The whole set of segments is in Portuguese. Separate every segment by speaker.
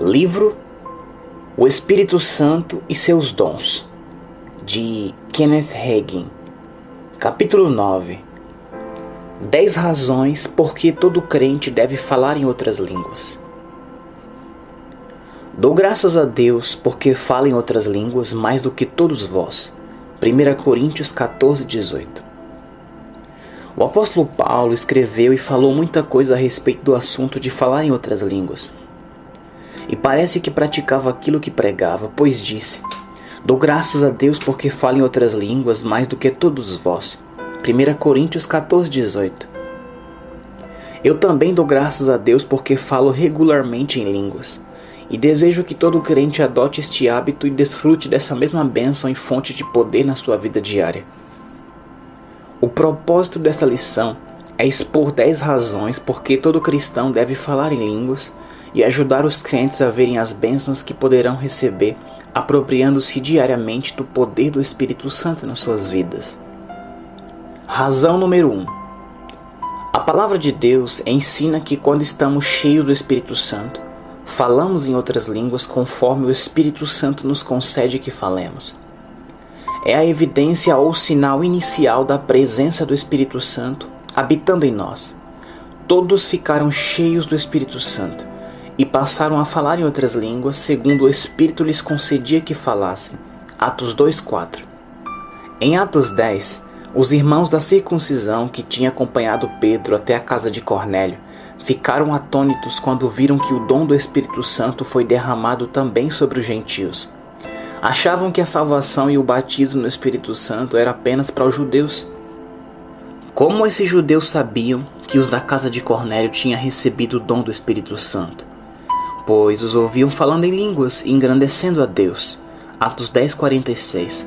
Speaker 1: Livro O Espírito Santo e Seus Dons, de Kenneth Hagin. Capítulo 9. 10 razões por que todo crente deve falar em outras línguas. Dou graças a Deus porque falo em outras línguas mais do que todos vós. 1 Coríntios 14, 18. O apóstolo Paulo escreveu e falou muita coisa a respeito do assunto de falar em outras línguas. E parece que praticava aquilo que pregava, pois disse: dou graças a Deus porque falo em outras línguas mais do que todos vós. 1 Coríntios 14, 18. Eu também dou graças a Deus porque falo regularmente em línguas. E desejo que todo crente adote este hábito e desfrute dessa mesma bênção e fonte de poder na sua vida diária. O propósito desta lição é expor 10 razões por que todo cristão deve falar em línguas e ajudar os crentes a verem as bênçãos que poderão receber, apropriando-se diariamente do poder do Espírito Santo nas suas vidas. Razão número 1. A palavra de Deus ensina que quando estamos cheios do Espírito Santo, falamos em outras línguas conforme o Espírito Santo nos concede que falemos. É a evidência ou sinal inicial da presença do Espírito Santo habitando em nós. Todos ficaram cheios do Espírito Santo e passaram a falar em outras línguas segundo o Espírito lhes concedia que falassem. Atos 2:4. Em Atos 10, os irmãos da circuncisão que tinham acompanhado Pedro até a casa de Cornélio ficaram atônitos quando viram que o dom do Espírito Santo foi derramado também sobre os gentios. Achavam que a salvação e o batismo no Espírito Santo era apenas para os judeus. Como esses judeus sabiam que os da casa de Cornélio tinham recebido o dom do Espírito Santo? Pois os ouviam falando em línguas e engrandecendo a Deus. Atos 10:46.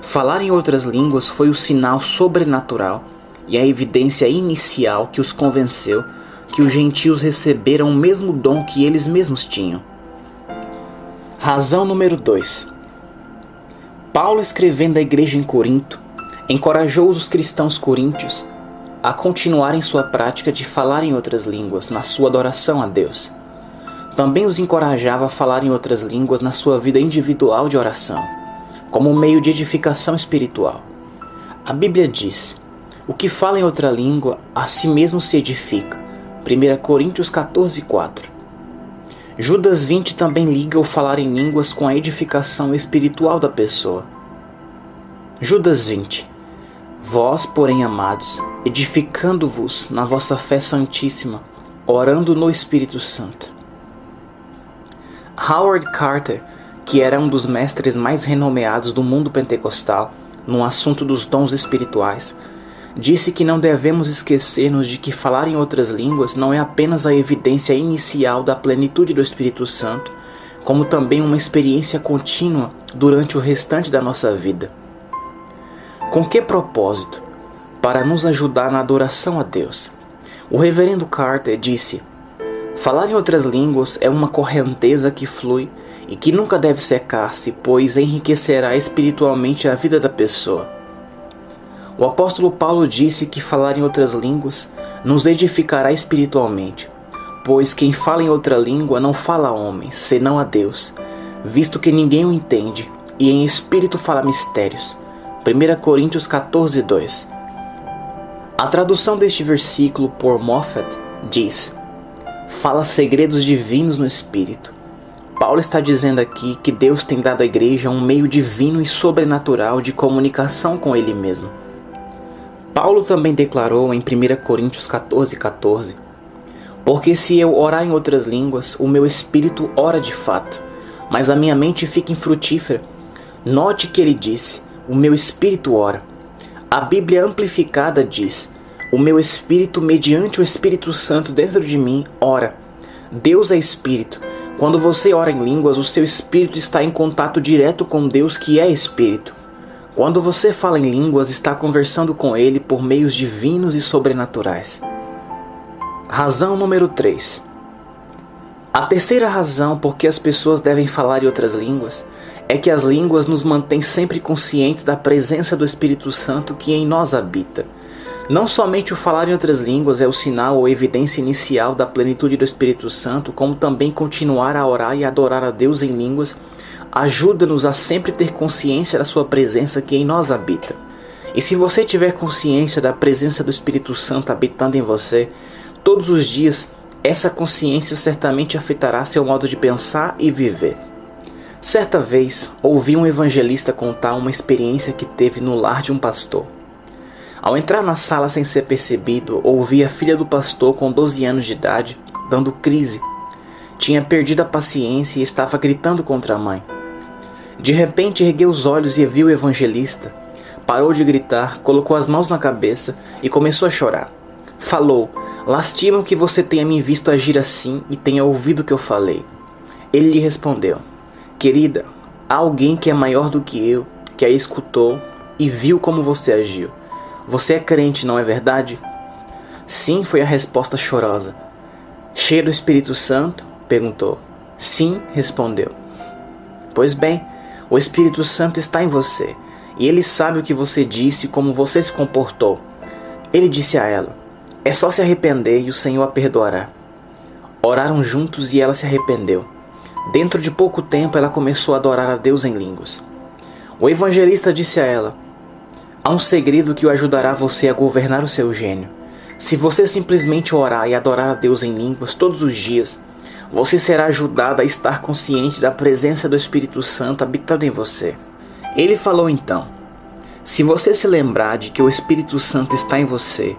Speaker 1: Falar em outras línguas foi o sinal sobrenatural e a evidência inicial que os convenceu que os gentios receberam o mesmo dom que eles mesmos tinham. Razão número 2. Paulo, escrevendo à igreja em Corinto, encorajou os cristãos coríntios a continuarem sua prática de falar em outras línguas na sua adoração a Deus. Também os encorajava a falar em outras línguas na sua vida individual de oração, como meio de edificação espiritual. A Bíblia diz: o que fala em outra língua, a si mesmo se edifica. 1 Coríntios 14, 4. Judas 20 também liga o falar em línguas com a edificação espiritual da pessoa. Judas 20. Vós, porém, amados, edificando-vos na vossa fé santíssima, orando no Espírito Santo. Howard Carter, que era um dos mestres mais renomeados do mundo pentecostal no assunto dos dons espirituais, disse que não devemos esquecer-nos de que falar em outras línguas não é apenas a evidência inicial da plenitude do Espírito Santo, como também uma experiência contínua durante o restante da nossa vida. Com que propósito? Para nos ajudar na adoração a Deus. O reverendo Carter disse: falar em outras línguas é uma correnteza que flui e que nunca deve secar-se, pois enriquecerá espiritualmente a vida da pessoa. O apóstolo Paulo disse que falar em outras línguas nos edificará espiritualmente, pois quem fala em outra língua não fala a homens, senão a Deus, visto que ninguém o entende, e em espírito fala mistérios. 1 Coríntios 14, 2. A tradução deste versículo por Moffat diz: fala segredos divinos no espírito. Paulo está dizendo aqui que Deus tem dado à igreja um meio divino e sobrenatural de comunicação com Ele mesmo. Paulo também declarou em 1 Coríntios 14, 14: porque se eu orar em outras línguas, o meu espírito ora de fato, mas a minha mente fica infrutífera. Note que ele disse: o meu espírito ora. A Bíblia amplificada diz: o meu espírito, mediante o Espírito Santo dentro de mim, ora. Deus é espírito. Quando você ora em línguas, o seu espírito está em contato direto com Deus, que é espírito. Quando você fala em línguas, está conversando com Ele por meios divinos e sobrenaturais. Razão número 3. A terceira razão por que as pessoas devem falar em outras línguas é que as línguas nos mantêm sempre conscientes da presença do Espírito Santo que em nós habita. Não somente o falar em outras línguas é o sinal ou evidência inicial da plenitude do Espírito Santo, como também continuar a orar e adorar a Deus em línguas ajuda-nos a sempre ter consciência da sua presença que em nós habita. E se você tiver consciência da presença do Espírito Santo habitando em você, todos os dias, essa consciência certamente afetará seu modo de pensar e viver. Certa vez, ouvi um evangelista contar uma experiência que teve no lar de um pastor. Ao entrar na sala sem ser percebido, ouvi a filha do pastor com 12 anos de idade, dando crise. Tinha perdido a paciência e estava gritando contra a mãe. De repente ergueu os olhos e viu o evangelista. Parou de gritar, colocou as mãos na cabeça e começou a chorar. Falou: "Lastima que você tenha me visto agir assim e tenha ouvido o que eu falei." Ele lhe respondeu: "Querida, há alguém que é maior do que eu, que a escutou e viu como você agiu. Você é crente, não é verdade?" "Sim", foi a resposta chorosa. "Cheio do Espírito Santo?" perguntou. "Sim", respondeu. "Pois bem, o Espírito Santo está em você, e ele sabe o que você disse e como você se comportou." Ele disse a ela: "É só se arrepender e o Senhor a perdoará." Oraram juntos e ela se arrependeu. Dentro de pouco tempo ela começou a adorar a Deus em línguas. O evangelista disse a ela: "Há um segredo que o ajudará você a governar o seu gênio. Se você simplesmente orar e adorar a Deus em línguas todos os dias, você será ajudado a estar consciente da presença do Espírito Santo habitando em você." Ele falou então: "Se você se lembrar de que o Espírito Santo está em você,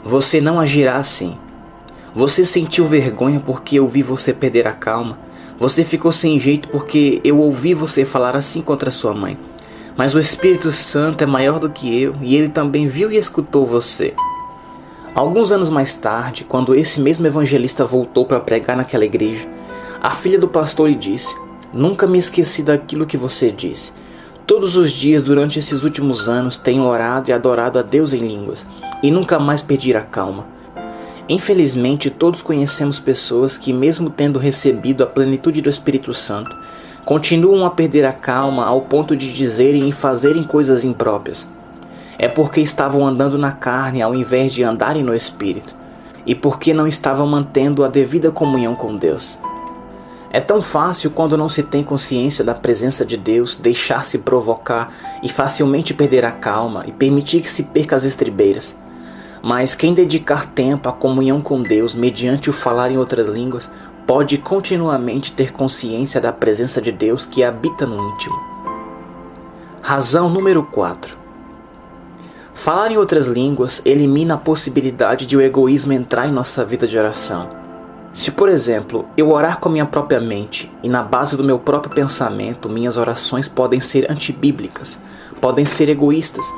Speaker 1: você não agirá assim. Você sentiu vergonha porque eu vi você perder a calma. Você ficou sem jeito porque eu ouvi você falar assim contra sua mãe. Mas o Espírito Santo é maior do que eu e ele também viu e escutou você." Alguns anos mais tarde, quando esse mesmo evangelista voltou para pregar naquela igreja, a filha do pastor lhe disse: "Nunca me esqueci daquilo que você disse. Todos os dias durante esses últimos anos tenho orado e adorado a Deus em línguas e nunca mais perdi a calma." Infelizmente, todos conhecemos pessoas que, mesmo tendo recebido a plenitude do Espírito Santo, continuam a perder a calma ao ponto de dizerem e fazerem coisas impróprias. É porque estavam andando na carne ao invés de andarem no Espírito, e porque não estavam mantendo a devida comunhão com Deus. É tão fácil, quando não se tem consciência da presença de Deus, deixar-se provocar e facilmente perder a calma e permitir que se perca as estribeiras. Mas quem dedicar tempo à comunhão com Deus mediante o falar em outras línguas, pode continuamente ter consciência da presença de Deus que habita no íntimo. Razão número 4. Falar em outras línguas elimina a possibilidade de o egoísmo entrar em nossa vida de oração. Se, por exemplo, eu orar com a minha própria mente e na base do meu próprio pensamento, minhas orações podem ser antibíblicas, podem ser egoístas.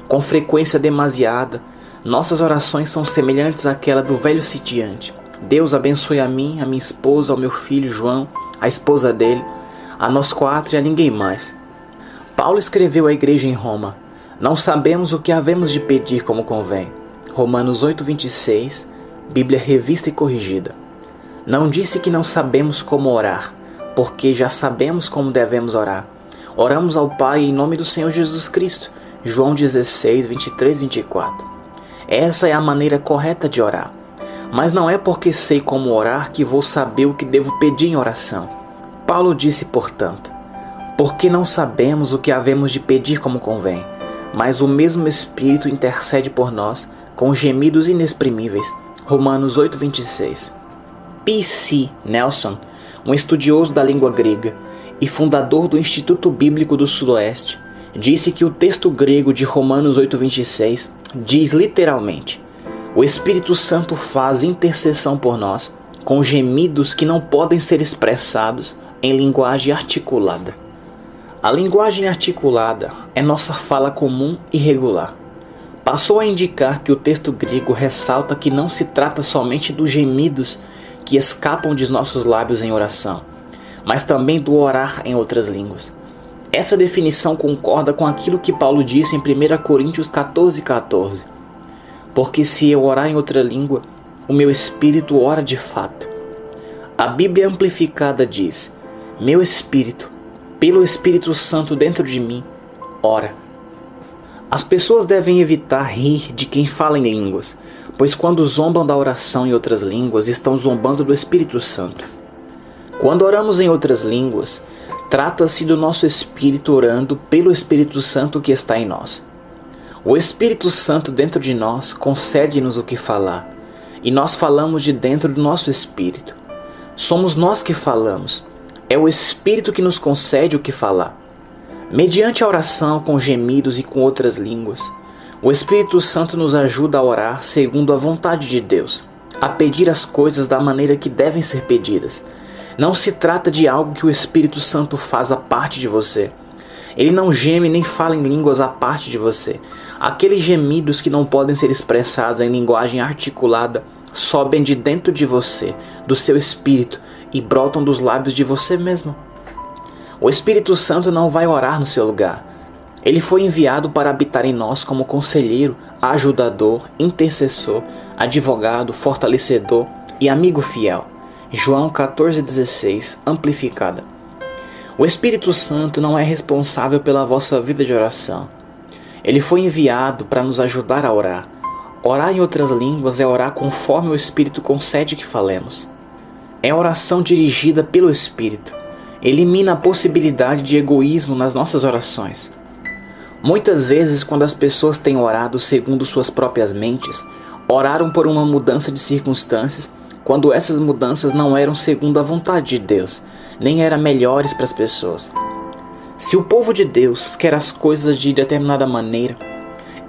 Speaker 1: Com frequência demasiada, nossas orações são semelhantes àquela do velho sitiante: "Deus abençoe a mim, a minha esposa, ao meu filho João, a esposa dele, a nós 4 e a ninguém mais." Paulo escreveu à igreja em Roma: "Não sabemos o que havemos de pedir como convém." Romanos 8:26, Bíblia Revista e Corrigida. Não disse que não sabemos como orar, porque já sabemos como devemos orar. Oramos ao Pai em nome do Senhor Jesus Cristo. João 16:23-24. Essa é a maneira correta de orar. Mas não é porque sei como orar que vou saber o que devo pedir em oração. Paulo disse, portanto: "Porque não sabemos o que havemos de pedir como convém, mas o mesmo Espírito intercede por nós com gemidos inexprimíveis." Romanos 8:26. P.C. Nelson, um estudioso da língua grega e fundador do Instituto Bíblico do Sudoeste, disse que o texto grego de Romanos 8:26 diz literalmente: "O Espírito Santo faz intercessão por nós com gemidos que não podem ser expressados em linguagem articulada." A linguagem articulada é nossa fala comum e regular. Passou a indicar que o texto grego ressalta que não se trata somente dos gemidos que escapam de nossos lábios em oração, mas também do orar em outras línguas. Essa definição concorda com aquilo que Paulo disse em 1 Coríntios 14:14. "Porque se eu orar em outra língua, o meu espírito ora de fato." A Bíblia Amplificada diz: "Meu espírito, pelo Espírito Santo dentro de mim, ora." As pessoas devem evitar rir de quem fala em línguas, pois quando zombam da oração em outras línguas, estão zombando do Espírito Santo. Quando oramos em outras línguas, trata-se do nosso espírito orando pelo Espírito Santo que está em nós. O Espírito Santo dentro de nós concede-nos o que falar, e nós falamos de dentro do nosso espírito. Somos nós que falamos, é o Espírito que nos concede o que falar. Mediante a oração com gemidos e com outras línguas, o Espírito Santo nos ajuda a orar segundo a vontade de Deus, a pedir as coisas da maneira que devem ser pedidas. Não se trata de algo que o Espírito Santo faz à parte de você. Ele não geme nem fala em línguas à parte de você. Aqueles gemidos que não podem ser expressados em linguagem articulada sobem de dentro de você, do seu espírito, e brotam dos lábios de você mesmo. O Espírito Santo não vai orar no seu lugar. Ele foi enviado para habitar em nós como conselheiro, ajudador, intercessor, advogado, fortalecedor e amigo fiel. João 14,16, amplificada. O Espírito Santo não é responsável pela vossa vida de oração. Ele foi enviado para nos ajudar a orar. Orar em outras línguas é orar conforme o Espírito concede que falemos. É oração dirigida pelo Espírito. Elimina a possibilidade de egoísmo nas nossas orações. Muitas vezes, quando as pessoas têm orado segundo suas próprias mentes, oraram por uma mudança de circunstâncias, quando essas mudanças não eram segundo a vontade de Deus, nem eram melhores para as pessoas. Se o povo de Deus quer as coisas de determinada maneira,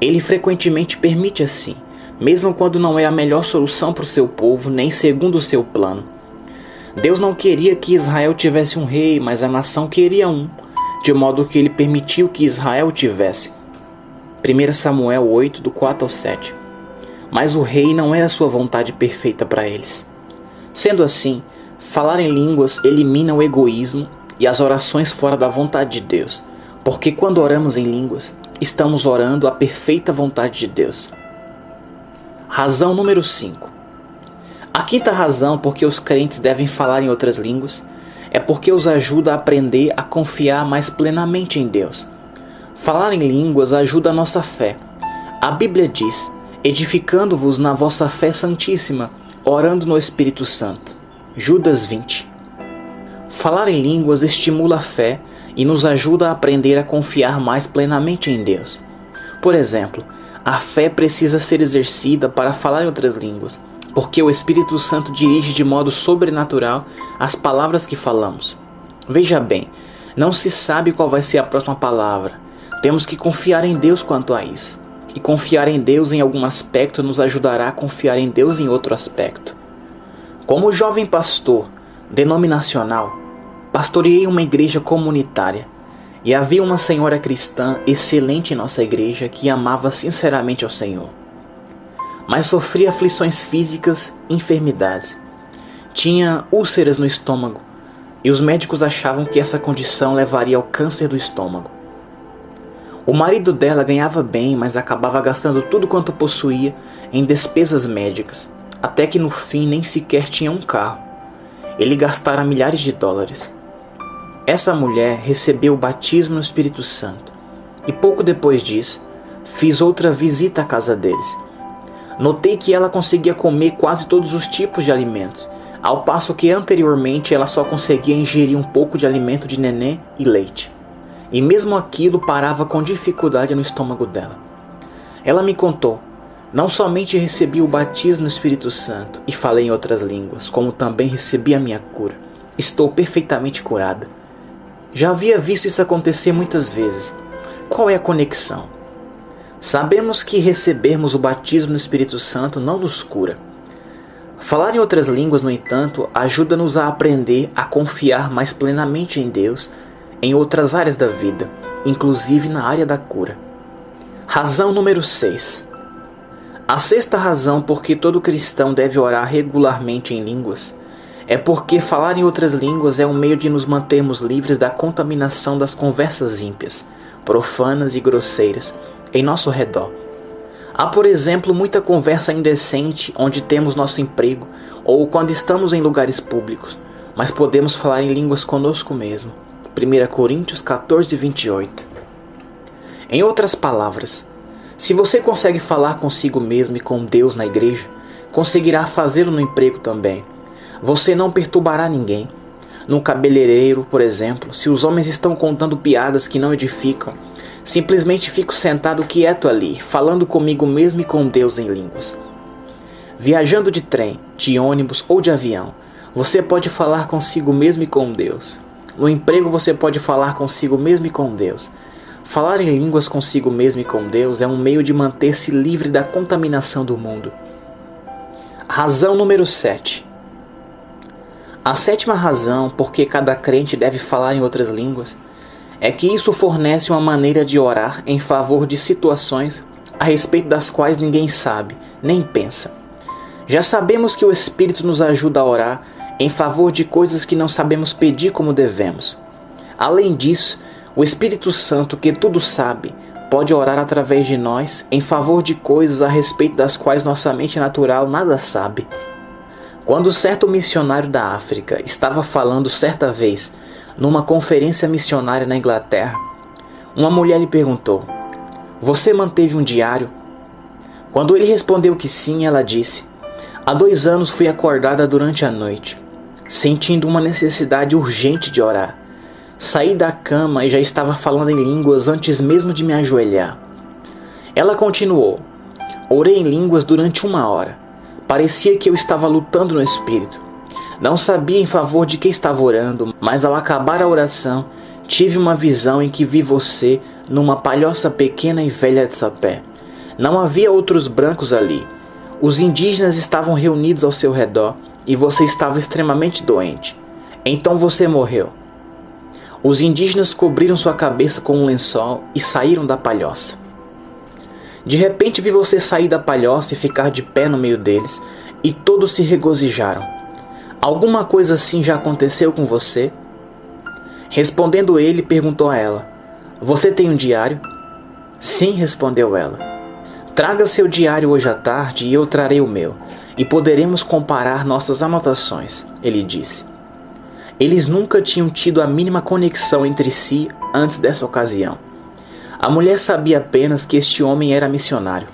Speaker 1: Ele frequentemente permite assim, mesmo quando não é a melhor solução para o seu povo, nem segundo o seu plano. Deus não queria que Israel tivesse um rei, mas a nação queria um, de modo que Ele permitiu que Israel tivesse. 1 Samuel 8, do 4 ao 7. Mas o rei não era sua vontade perfeita para eles. Sendo assim, falar em línguas elimina o egoísmo e as orações fora da vontade de Deus, porque quando oramos em línguas, estamos orando a perfeita vontade de Deus. Razão número 5. A quinta razão por que os crentes devem falar em outras línguas é porque os ajuda a aprender a confiar mais plenamente em Deus. Falar em línguas ajuda a nossa fé. A Bíblia diz: edificando-vos na vossa fé santíssima, orando no Espírito Santo. Judas 20. Falar em línguas estimula a fé e nos ajuda a aprender a confiar mais plenamente em Deus. Por exemplo, a fé precisa ser exercida para falar em outras línguas, porque o Espírito Santo dirige de modo sobrenatural as palavras que falamos. Veja bem, não se sabe qual vai ser a próxima palavra. Temos que confiar em Deus quanto a isso. E confiar em Deus em algum aspecto nos ajudará a confiar em Deus em outro aspecto. Como jovem pastor denominacional, pastoreei uma igreja comunitária e havia uma senhora cristã excelente em nossa igreja que amava sinceramente ao Senhor. Mas sofria aflições físicas e enfermidades. Tinha úlceras no estômago e os médicos achavam que essa condição levaria ao câncer do estômago. O marido dela ganhava bem, mas acabava gastando tudo quanto possuía em despesas médicas, até que no fim nem sequer tinha um carro. Ele gastara milhares de dólares. Essa mulher recebeu o batismo no Espírito Santo e pouco depois disso, fiz outra visita à casa deles. Notei que ela conseguia comer quase todos os tipos de alimentos, ao passo que anteriormente ela só conseguia ingerir um pouco de alimento de neném e leite. E mesmo aquilo parava com dificuldade no estômago dela. Ela me contou: não somente recebi o batismo no Espírito Santo e falei em outras línguas, como também recebi a minha cura. Estou perfeitamente curada. Já havia visto isso acontecer muitas vezes. Qual é a conexão? Sabemos que recebermos o batismo no Espírito Santo não nos cura. Falar em outras línguas, no entanto, ajuda-nos a aprender a confiar mais plenamente em Deus em outras áreas da vida, inclusive na área da cura. Razão número 6. A sexta razão por que todo cristão deve orar regularmente em línguas é porque falar em outras línguas é um meio de nos mantermos livres da contaminação das conversas ímpias, profanas e grosseiras em nosso redor. Há, por exemplo, muita conversa indecente onde temos nosso emprego ou quando estamos em lugares públicos, mas podemos falar em línguas conosco mesmo. 1 Coríntios 14, 28. Em outras palavras, Se você consegue falar consigo mesmo e com Deus na igreja, conseguirá fazê-lo no emprego também. Você não perturbará ninguém. Num cabeleireiro, por exemplo, se os homens estão contando piadas que não edificam, simplesmente fico sentado quieto ali, falando comigo mesmo e com Deus em línguas. Viajando de trem, de ônibus ou de avião, você pode falar consigo mesmo e com Deus. No emprego você pode falar consigo mesmo e com Deus. Falar em línguas consigo mesmo e com Deus é um meio de manter-se livre da contaminação do mundo. Razão número 7. A sétima razão por que cada crente deve falar em outras línguas é que isso fornece uma maneira de orar em favor de situações a respeito das quais ninguém sabe, nem pensa. Já sabemos que o Espírito nos ajuda a orar em favor de coisas que não sabemos pedir como devemos. Além disso, o Espírito Santo, que tudo sabe, pode orar através de nós em favor de coisas a respeito das quais nossa mente natural nada sabe. Quando certo missionário da África estava falando certa vez numa conferência missionária na Inglaterra, uma mulher lhe perguntou: "Você manteve um diário?" Quando ele respondeu que sim, ela disse: "Há 2 anos fui acordada durante a noite, sentindo uma necessidade urgente de orar. Saí da cama e já estava falando em línguas antes mesmo de me ajoelhar." Ela continuou: "Orei em línguas durante 1 hora. Parecia que eu estava lutando no espírito. Não sabia em favor de que estava orando, mas ao acabar a oração, tive uma visão em que vi você numa palhoça pequena e velha de sapé. Não havia outros brancos ali. Os indígenas estavam reunidos ao seu redor e você estava extremamente doente. Então você morreu. Os indígenas cobriram sua cabeça com um lençol e saíram da palhoça. De repente vi você sair da palhoça e ficar de pé no meio deles, e todos se regozijaram. Alguma coisa assim já aconteceu com você?" Respondendo ele, perguntou a ela: "Você tem um diário?" "Sim", respondeu ela. "Traga seu diário hoje à tarde e eu trarei o meu, e poderemos comparar nossas anotações", ele disse. Eles nunca tinham tido a mínima conexão entre si antes dessa ocasião. A mulher sabia apenas que este homem era missionário.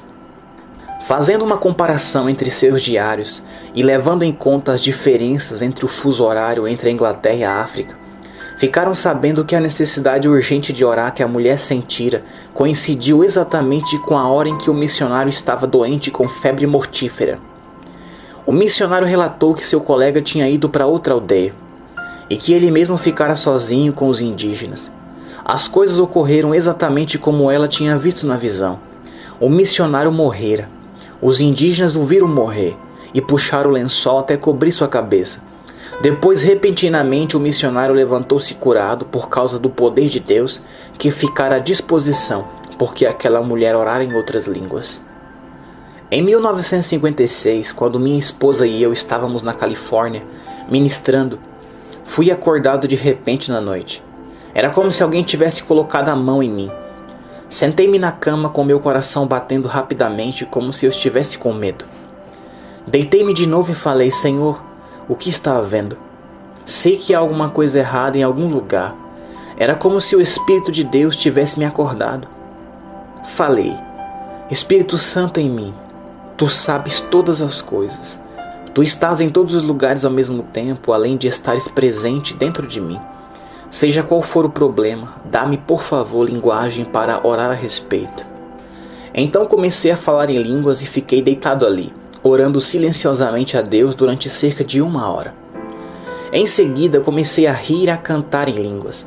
Speaker 1: Fazendo uma comparação entre seus diários e levando em conta as diferenças entre o fuso horário entre a Inglaterra e a África, ficaram sabendo que a necessidade urgente de orar que a mulher sentira coincidiu exatamente com a hora em que o missionário estava doente com febre mortífera. O missionário relatou que seu colega tinha ido para outra aldeia e que ele mesmo ficara sozinho com os indígenas. As coisas ocorreram exatamente como ela tinha visto na visão. O missionário morrera. Os indígenas o viram morrer e puxaram o lençol até cobrir sua cabeça. Depois, repentinamente, o missionário levantou-se curado por causa do poder de Deus que ficara à disposição, porque aquela mulher orara em outras línguas. Em 1956, quando minha esposa e eu estávamos na Califórnia, ministrando, fui acordado de repente na noite. Era como se alguém tivesse colocado a mão em mim. Sentei-me na cama com meu coração batendo rapidamente, como se eu estivesse com medo. Deitei-me de novo e falei: "Senhor, o que está havendo? Sei que há alguma coisa errada em algum lugar." Era como se o Espírito de Deus tivesse me acordado. Falei: "Espírito Santo em mim, Tu sabes todas as coisas. Tu estás em todos os lugares ao mesmo tempo, além de estares presente dentro de mim. Seja qual for o problema, dá-me por favor linguagem para orar a respeito." Então comecei a falar em línguas e fiquei deitado ali, orando silenciosamente a Deus durante cerca de 1 hora. Em seguida comecei a rir e a cantar em línguas.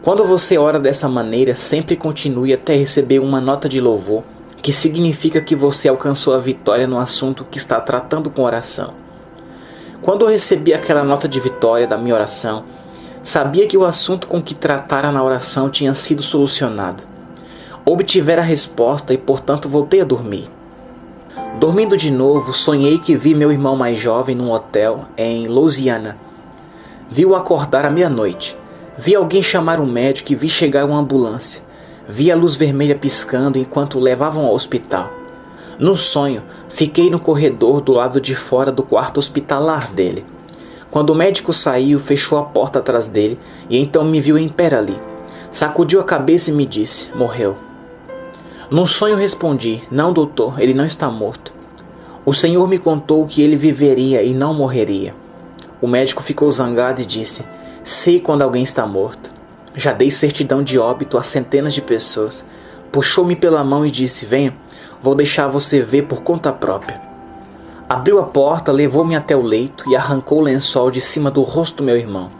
Speaker 1: Quando você ora dessa maneira, sempre continue até receber uma nota de louvor, que significa que você alcançou a vitória no assunto que está tratando com oração. Quando eu recebi aquela nota de vitória da minha oração, sabia que o assunto com que tratara na oração tinha sido solucionado. Obtivera a resposta e, portanto, voltei a dormir. Dormindo de novo, sonhei que vi meu irmão mais jovem num hotel em Louisiana. Vi-o acordar à meia-noite. Vi alguém chamar um médico e vi chegar uma ambulância. Vi a luz vermelha piscando enquanto o levavam ao hospital. No sonho, fiquei no corredor do lado de fora do quarto hospitalar dele. Quando o médico saiu, fechou a porta atrás dele e então me viu em pé ali. Sacudiu a cabeça e me disse: "Morreu." No sonho respondi: não, doutor, ele não está morto. O Senhor me contou que ele viveria e não morreria. O médico ficou zangado e disse: sei quando alguém está morto. Já dei certidão de óbito a centenas de pessoas. Puxou-me pela mão e disse: venha, vou deixar você ver por conta própria. Abriu a porta, levou-me até o leito e arrancou o lençol de cima do rosto do meu irmão.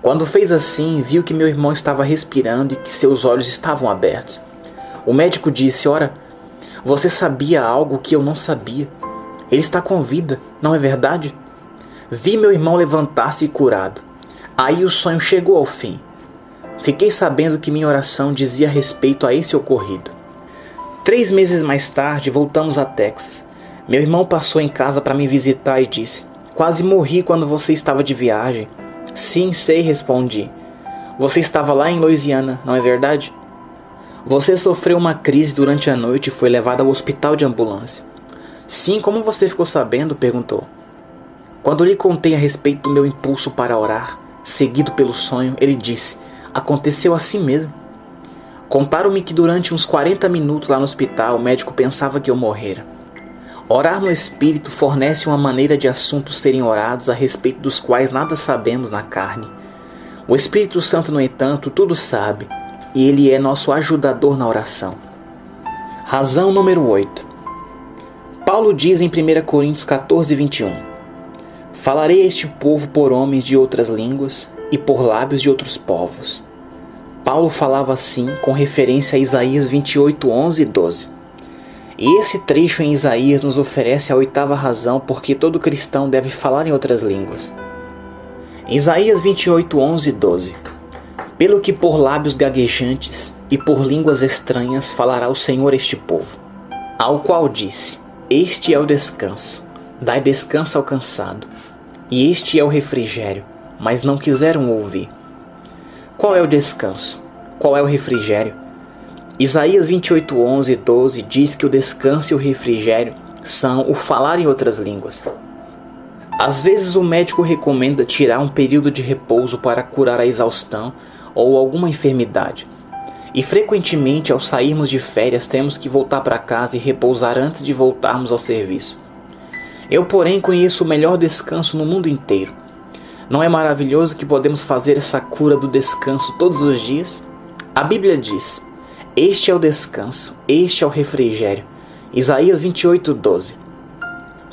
Speaker 1: Quando fez assim, viu que meu irmão estava respirando e que seus olhos estavam abertos. O médico disse: ora, você sabia algo que eu não sabia. Ele está com vida, não é verdade? Vi meu irmão levantar-se curado. Aí o sonho chegou ao fim. Fiquei sabendo que minha oração dizia respeito a esse ocorrido. 3 meses mais tarde, voltamos a Texas. Meu irmão passou em casa para me visitar e disse: quase morri quando você estava de viagem. Sim, sei, respondi. Você estava lá em Louisiana, não é verdade? Você sofreu uma crise durante a noite e foi levado ao hospital de ambulância. Sim, como você ficou sabendo? Perguntou. Quando lhe contei a respeito do meu impulso para orar, seguido pelo sonho, ele disse: aconteceu assim mesmo. Contaram-me que durante uns 40 minutos lá no hospital, o médico pensava que eu morrera. Orar no Espírito fornece uma maneira de assuntos serem orados a respeito dos quais nada sabemos na carne. O Espírito Santo, no entanto, tudo sabe, e ele é nosso ajudador na oração. Razão número 8. Paulo diz em 1 Coríntios 14, 21: falarei a este povo por homens de outras línguas e por lábios de outros povos. Paulo falava assim com referência a Isaías 28, 11 e 12. E esse trecho em Isaías nos oferece a 8ª razão porque todo cristão deve falar em outras línguas. Isaías 28, 11 e 12. Pelo que por lábios gaguejantes e por línguas estranhas falará o Senhor este povo, ao qual disse: este é o descanso, dai descanso ao cansado, e este é o refrigério, mas não quiseram ouvir. Qual é o descanso? Qual é o refrigério? Isaías 28, 11 e 12 diz que o descanso e o refrigério são o falar em outras línguas. Às vezes o médico recomenda tirar um período de repouso para curar a exaustão ou alguma enfermidade. E frequentemente ao sairmos de férias temos que voltar para casa e repousar antes de voltarmos ao serviço. Eu, porém, conheço o melhor descanso no mundo inteiro. Não é maravilhoso que podemos fazer essa cura do descanso todos os dias? A Bíblia diz: este é o descanso, este é o refrigério. Isaías 28, 12.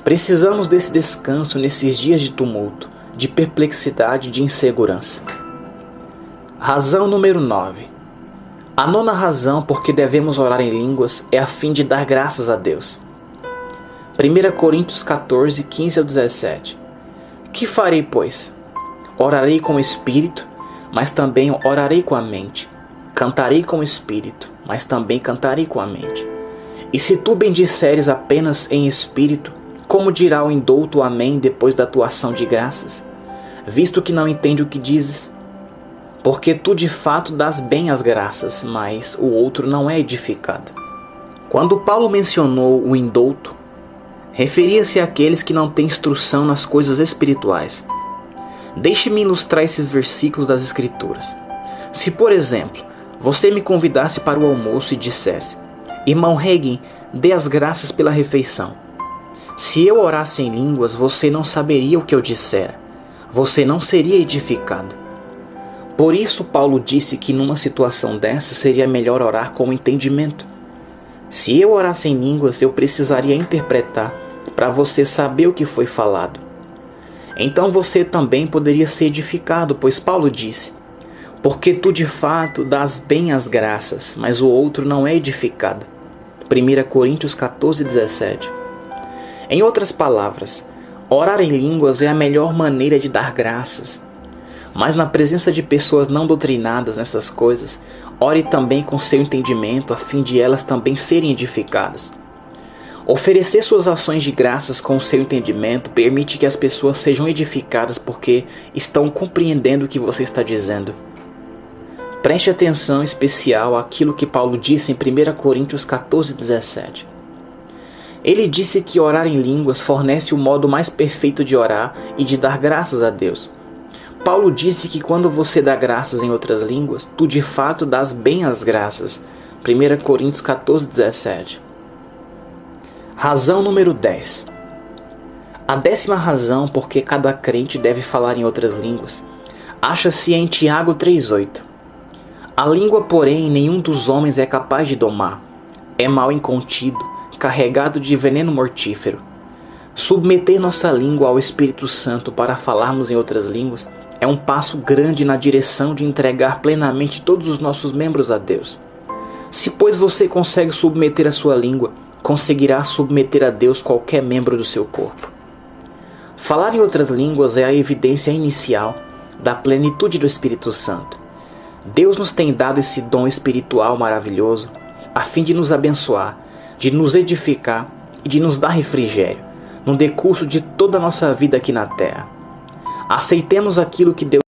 Speaker 1: Precisamos desse descanso nesses dias de tumulto, de perplexidade e de insegurança. Razão número 9. A 9ª razão por que devemos orar em línguas é a fim de dar graças a Deus. 1 Coríntios 14, 15 a 17. Que farei, pois? Orarei com o espírito, mas também orarei com a mente. Cantarei com o espírito, mas também cantarei com a mente. E se tu bendisseres apenas em espírito, como dirá o indouto amém depois da tua ação de graças? Visto que não entende o que dizes. Porque tu de fato dás bem as graças, mas o outro não é edificado. Quando Paulo mencionou o indouto, referia-se àqueles que não têm instrução nas coisas espirituais. Deixe-me ilustrar esses versículos das Escrituras. Se, por exemplo, você me convidasse para o almoço e dissesse: irmão Hagin, dê as graças pela refeição. Se eu orasse em línguas, você não saberia o que eu dissera. Você não seria edificado. Por isso Paulo disse que numa situação dessa seria melhor orar com entendimento. Se eu orasse em línguas, eu precisaria interpretar para você saber o que foi falado. Então você também poderia ser edificado, pois Paulo disse: porque tu de fato dás bem as graças, mas o outro não é edificado. 1 Coríntios 14, 17. Em outras palavras, orar em línguas é a melhor maneira de dar graças. Mas na presença de pessoas não doutrinadas nessas coisas, ore também com seu entendimento a fim de elas também serem edificadas. Oferecer suas ações de graças com o seu entendimento permite que as pessoas sejam edificadas porque estão compreendendo o que você está dizendo. Preste atenção especial àquilo que Paulo disse em 1 Coríntios 14, 17. Ele disse que orar em línguas fornece o modo mais perfeito de orar e de dar graças a Deus. Paulo disse que quando você dá graças em outras línguas, tu de fato dás bem as graças, 1 Coríntios 14, 17. Razão número 10. A 10ª razão por que cada crente deve falar em outras línguas acha-se em Tiago 3,8. A língua, porém, nenhum dos homens é capaz de domar. É mal incontido, carregado de veneno mortífero. Submeter nossa língua ao Espírito Santo para falarmos em outras línguas é um passo grande na direção de entregar plenamente todos os nossos membros a Deus. Se, pois, você consegue submeter a sua língua, conseguirá submeter a Deus qualquer membro do seu corpo. Falar em outras línguas é a evidência inicial da plenitude do Espírito Santo. Deus nos tem dado esse dom espiritual maravilhoso a fim de nos abençoar, de nos edificar e de nos dar refrigério no decurso de toda a nossa vida aqui na terra. Aceitemos aquilo que Deus